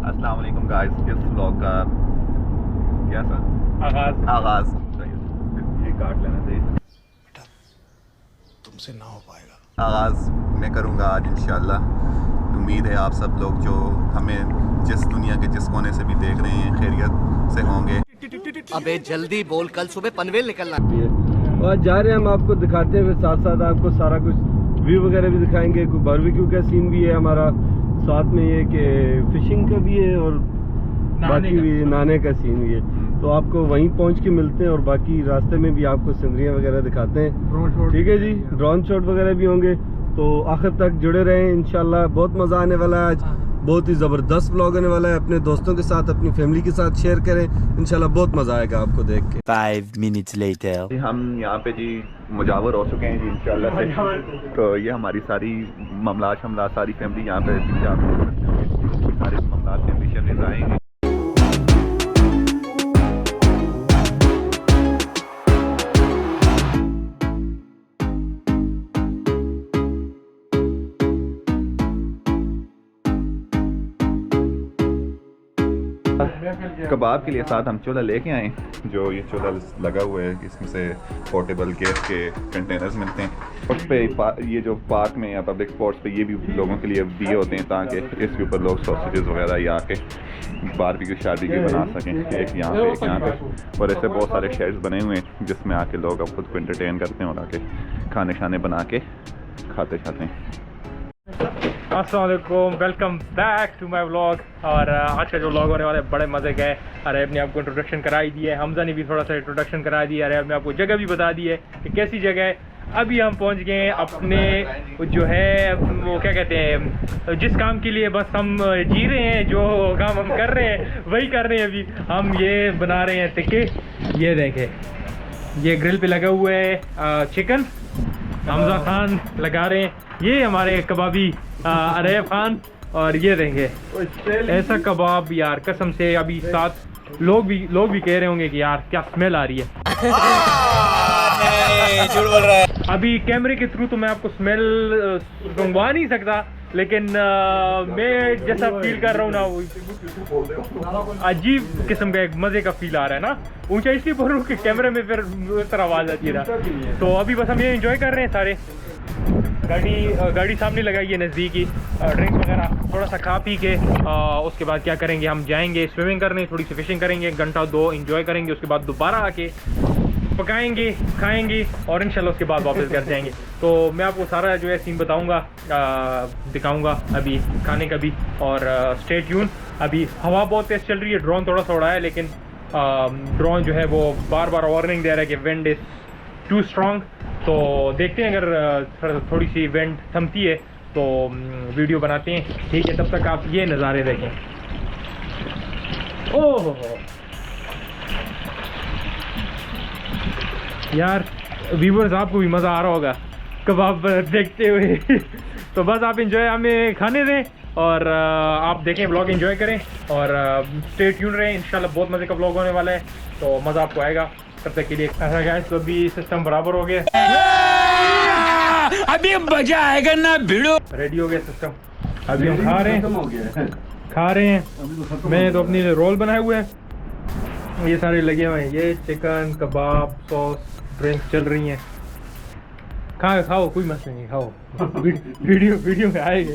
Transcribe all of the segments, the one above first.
अस्सलाम वालेकुम गाइस, इस व्लॉग का क्या सर आगाज ये काट लेना चाहिए। बेटा तुमसे ना हो पाएगा। आगाज़ मैं करूँगा आज इंशाल्लाह। उम्मीद है आप सब लोग जो हमें जिस दुनिया के जिस कोने से भी देख रहे हैं खैरियत से होंगे। अबे जल्दी बोल, कल सुबह पनवेल निकलना। और जा रहे हैं हम, आपको दिखाते हुए साथ साथ आपको सारा कुछ व्यू वगैरह भी दिखाएंगे। कोई बारबेक्यू का सीन भी है हमारा, साथ में ये कि फिशिंग का भी है और बाकी भी नहाने का सीन भी है। तो आपको वहीं पहुंच के मिलते हैं और बाकी रास्ते में भी आपको सिनरियाँ वगैरह दिखाते हैं। ठीक है जी, ड्रोन शॉट वगैरह भी होंगे, तो आखिर तक जुड़े रहें। इंशाल्लाह बहुत मज़ा आने वाला है आज, बहुत ही ज़बरदस्त व्लॉग आने वाला है। अपने दोस्तों के साथ, अपनी फैमिली के साथ शेयर करें, इंशाल्लाह बहुत मज़ा आएगा आपको देख के। 5 minutes later. हम यहाँ पे जी मुजावर हो चुके हैं जी इंशाल्लाह से। तो ये हमारी सारी मामलात शमलात सारी फैमिली यहाँ पे सारे मामलात के मिशन आएंगे। कबाब के लिए साथ हम चूल्हा लेके आए, जो ये चूल्हा लगा हुआ है, इसमें से पोर्टेबल गैस के कंटेनर्स मिलते हैं। उस पे ये जो पार्क में या पब्लिक स्पॉट्स पे ये भी लोगों के लिए दिए होते हैं ताकि इसके ऊपर लोग सॉसेजेस वगैरह या आके बारबेक्यू शारबेक्यू बना सकें। एक यहाँ पे एक यहाँ पे, और ऐसे बहुत सारे शेड्स बने हुए हैं जिसमें आके लोग अब खुद को एंटरटेन करते हैं और आके खाने शाने बना के खाते खाते हैं। अस्सलाम वालेकुम, welcome back to my vlog. और आज का जो व्लॉग होने वाला है बड़े मज़े का है। अरेब ने आपको इंट्रोडक्शन करा ही दिया है, हमजा ने भी थोड़ा सा इंट्रोडक्शन करा दिया है, अरेब ने आपको जगह भी बता दी है कि कैसी जगह है। अभी हम पहुंच गए हैं अपने जो है वो क्या कहते हैं, जिस काम के लिए बस हम जी रहे हैं, जो काम हम कर रहे हैं वही कर रहे हैं। अभी हम ये बना रहे हैं टिक्के। ये देखें, ये ग्रिल पे लगा हुआ है चिकन, हमजा खान लगा रहे हैं। ये हमारे कबाबी अरेब खान, और ये देंगे ऐसा कबाब यार कसम से। अभी साथ लोग भी कह रहे होंगे कि यार क्या स्मेल आ रही है। झूठ बोल रहा है। अभी कैमरे के थ्रू तो मैं आपको स्मेल सुनवा नहीं सकता, लेकिन मैं जैसा फील कर रहा हूँ ना, वो अजीब किस्म का एक मज़े का फील आ रहा है ना। ऊंचा इसलिए बोल रहा हूँ कि कैमरे में फिर उस तरह आवाज़ आती है ना। तो अभी बस हम ये एंजॉय कर रहे हैं सारे। गाड़ी सामने लगाई है नज़दीक ही, ड्रिंक्स वगैरह थोड़ा सा खा पी के उसके बाद क्या करेंगे, हम जाएंगे स्विमिंग करने, थोड़ी सी फिशिंग करेंगे, 1 घंटा 2 एंजॉय करेंगे। उसके बाद दोबारा आके पकाएंगे, खाएंगे और इंशाल्लाह उसके बाद वापस घर जाएंगे। तो मैं आपको सारा जो है सीन बताऊंगा, दिखाऊंगा अभी खाने का भी। और स्टे ट्यून। अभी हवा बहुत तेज़ चल रही है, ड्रोन थोड़ा सा उड़ा है, लेकिन ड्रोन जो है वो बार बार वार्निंग दे रहा है कि विंड इज़ टू स्ट्रॉन्ग। तो देखते हैं, अगर थोड़ी सी विंड थमती है तो वीडियो बनाते हैं। ठीक है, तब तक आप ये नज़ारे देखें। ओह यार, व्यूवर्स आपको भी मज़ा आ रहा होगा कबाब देखते हुए। तो बस आप इंजॉय हमें खाने दें और आप देखें, व्लॉग एंजॉय करें और स्टे ट्यून रहें। इंशाल्लाह बहुत मज़े का व्लॉग होने वाला है, तो मज़ा आपको आएगा। तब तक के लिए ऐसा गाइस, तो अभी सिस्टम बराबर हो गया, अभी मजा आएगा ना भिड़ो। रेडी हो गया सिस्टम। अभी हम खा रहे हैं। मैंने तो अपने लिए रोल बनाए हुए हैं, ये सारे लगे हुए हैं। ये चिकन, कबाब, सॉस, ड्रिंक्स चल रही हैं। खाओ, कोई मसला नहीं, खाओ। वीडियो में आएगा,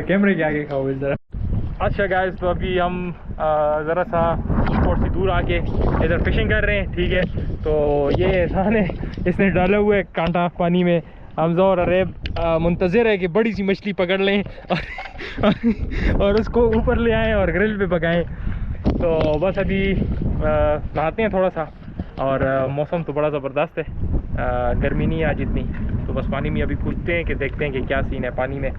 कैमरे के आगे खाओ इस तरह। अच्छा गाइस, तो अभी हम ज़रा सा स्पॉट से दूर आके इधर फिशिंग कर रहे हैं। ठीक है, तो ये एहसान है, इसने डाला हुआ है कांटा पानी में। हमजा और अरेब मुंतज़िर है कि बड़ी सी मछली पकड़ लें और उसको ऊपर ले आएँ और ग्रिल पे पकाएं। तो बस अभी नहाते हैं थोड़ा सा, और मौसम तो बड़ा ज़बरदस्त है, गर्मी नहीं है आज इतनी। तो बस पानी में अभी कूदते हैं कि देखते हैं कि क्या सीन है पानी में।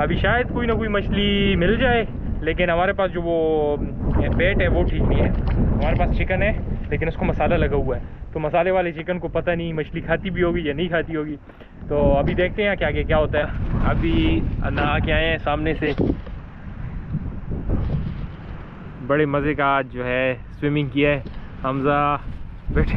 अभी शायद कोई ना कोई मछली मिल जाए, लेकिन हमारे पास जो वो पेट है वो ठीक नहीं है। हमारे पास चिकन है, लेकिन उसको मसाला लगा हुआ है, तो मसाले वाले चिकन को पता नहीं मछली खाती भी होगी या नहीं खाती होगी। तो अभी देखते हैं कि आगे क्या होता है। अभी नहा के आए हैं सामने से, बड़े मज़े का आज जो है स्विमिंग किया है। हमजा बैठे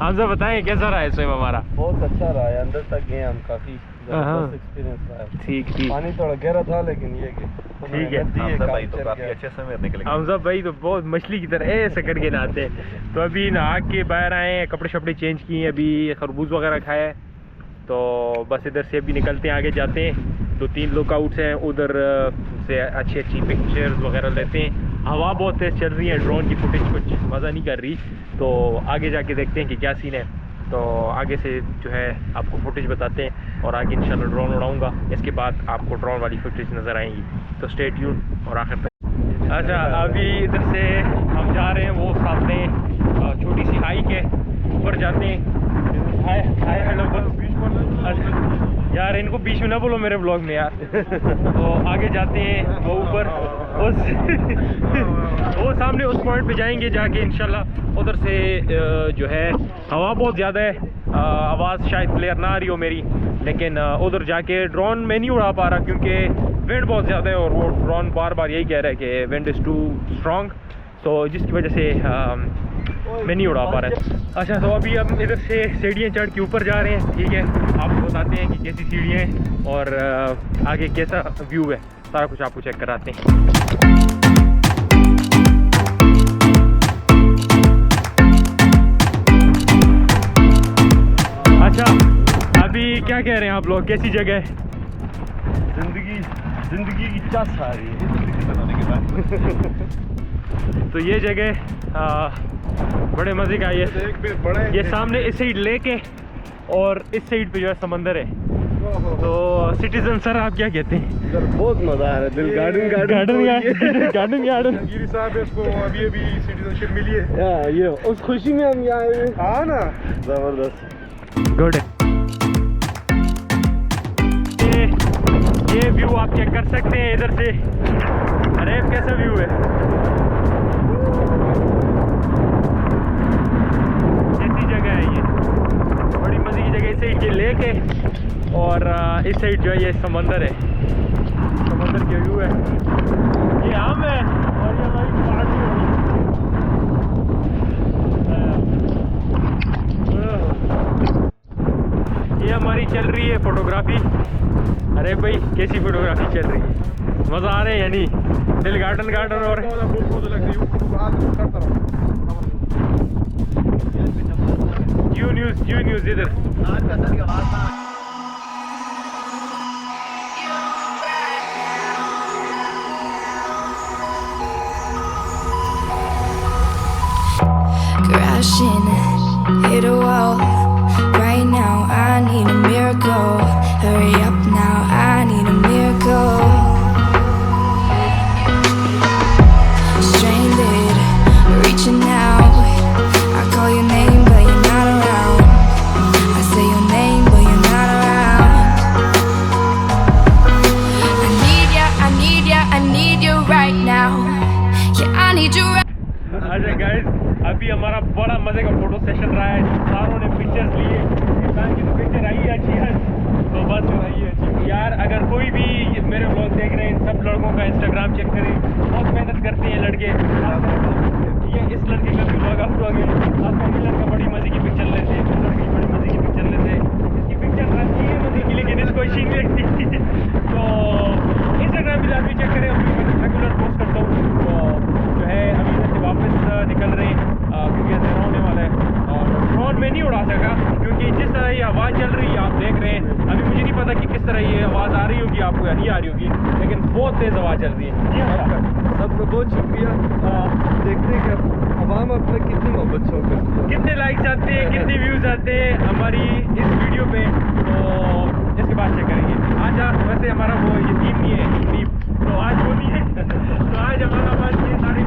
हमसे बताएं कैसा रहा है स्वयं हमारा? बहुत अच्छा रहा है, अंदर तक गए हम, काफी हाँ। जबरदस्त एक्सपीरियंस रहा है। ठीक ठीक। पानी थोड़ा गहरा था लेकिन ये कि ठीक है। हमजा भाई तो काफी अच्छे से मेरे निकल गए। हमजा भाई तो बहुत मछली की तरह ऐसे करके नहाते हैं। तो अभी नहा के बाहर आए हैं, कपड़े शपड़े चेंज किए हैं, अभी खरबूज वगैरह खाया है, तो बस इधर से अभी निकलते हैं, आगे जाते हैं। 2-3 लुकआउट्स हैं उधर से, अच्छी अच्छी पिक्चर्स वगैरह लेते हैं। हवा बहुत तेज़ चल रही है, ड्रोन की फुटेज कुछ मज़ा नहीं कर रही, तो आगे जाके देखते हैं कि क्या सीन है। तो आगे से जो है आपको फुटेज बताते हैं और आगे इंशाल्लाह ड्रोन उड़ाऊंगा, इसके बाद आपको ड्रोन वाली फुटेज नज़र आएंगी, तो स्टे ट्यून और आखिर तक। अच्छा, अभी इधर से हम जा रहे हैं वो सामने छोटी सी हाइक है, ऊपर जाते हैं। हाय हाय हेलो यार, इनको बीच में ना बोलो मेरे ब्लॉग में यार। तो आगे जाते हैं वो ऊपर उस वो सामने उस पॉइंट पे जाएंगे, जाके इंशाल्लाह उधर से जो है हवा बहुत ज़्यादा है, आवाज़ शायद क्लियर ना आ रही हो मेरी, लेकिन उधर जाके ड्रोन मैं नहीं उड़ा पा रहा क्योंकि विंड बहुत ज़्यादा है और वो ड्रोन बार बार यही कह रहा है कि विंड इज़ टू स्ट्रॉन्ग, तो जिसकी वजह से मैं नहीं उड़ा पा रहा है। अच्छा, तो अभी हम इधर से सीढ़ियाँ चढ़ के ऊपर जा रहे हैं, ठीक है, आपको बताते हैं कि कैसी सीढ़ियाँ हैं और आगे कैसा व्यू है, सारा कुछ आपको चेक कराते हैं। अच्छा, अभी क्या कह रहे हैं आप लोग, कैसी जगह है? जिंदगी की चस आ रही है। तो ये जगह बड़े मज़े का है। ये सामने इस साइड लेक है और इस साइड पे जो है समंदर है। तो सिटीजन सर आप क्या कहते हैं? इधर बहुत मजा आ रहा है, दिल गार्डन गिरी साहब इसको अभी सिटीजनशिप मिली है। ये उस खुशी में हम यहाँ आए हैं। हाँ ना, जबरदस्त गुड है। ये व्यू आप चेक कर सकते हैं इधर से। अरे कैसा व्यू है, कैसी जगह है ये, बड़ी मजे की जगह। इस साइड ये लेक है और इस साइड जो है ये समंदर है, समंदर के व्यू है। ये आम है और ये हमारी पहाड़ी है। ये हमारी चल रही है फोटोग्राफी। अरे भाई कैसी फोटोग्राफी चल रही है, मज़ा आ रहा है यानी दिल गार्डन और यू न्यूज़ इधर। Crashing, hit a wall. Right now, I need a miracle. Hurry up now, I need a miracle. Stranded, reaching out. I call your name, but you're not around. I say your name, but you're not around. I need ya, I need ya, I need you right now. Yeah, I need you right. अच्छा guys, अभी हमारा बड़ा मजे का photo session रहा है, सारों ने पिक्चर्स लिए। इंसान की तो पिक्चर आई है अच्छी है, तो बस आई है अच्छी। यार अगर कोई भी मेरे ब्लॉग देख रहे हैं, सब लड़कों का इंस्टाग्राम चेक करें, बहुत मेहनत करते हैं लड़के। ये इस लड़के का भी ब्लॉग आप लोग आपका ये लड़का बड़ी मजे की पिक्चर लेते हैं, इस लड़के की बड़ी मजे की पिक्चर लेते हैं। इसकी पिक्चर अच्छी है मजे की, लेकिन इसको अच्छी नहीं लगती। तो इंस्टाग्राम भी आप चेक करें, अभी रेगुलर पोस्ट करता हूँ। तो जो है अभी से वापस निकल रहे हैं क्योंकि अंधेरा होने वाला है और ड्रोन में नहीं उड़ा सका क्योंकि जिस तरह ये आवाज़ चल रही है आप देख रहे हैं। अभी मुझे नहीं पता कि किस तरह ये आवाज़ आ रही होगी आपको या नहीं आ रही होगी, लेकिन बहुत तेज़ आवाज़ चल रही है। जी हाँ, सबको बहुत शुक्रिया। देखते हैं कि आवाम अपने कितनी मोहब्बत शो करती है, कितने लाइक्स आते हैं, कितने व्यूज़ आते हैं हमारी इस वीडियो पे, तो इसके बाद चेक करेंगे। आज वैसे हमारा वो ये थीम नहीं है, थीम तो आज वो नहीं है। तो आज हमारा बस ये सारी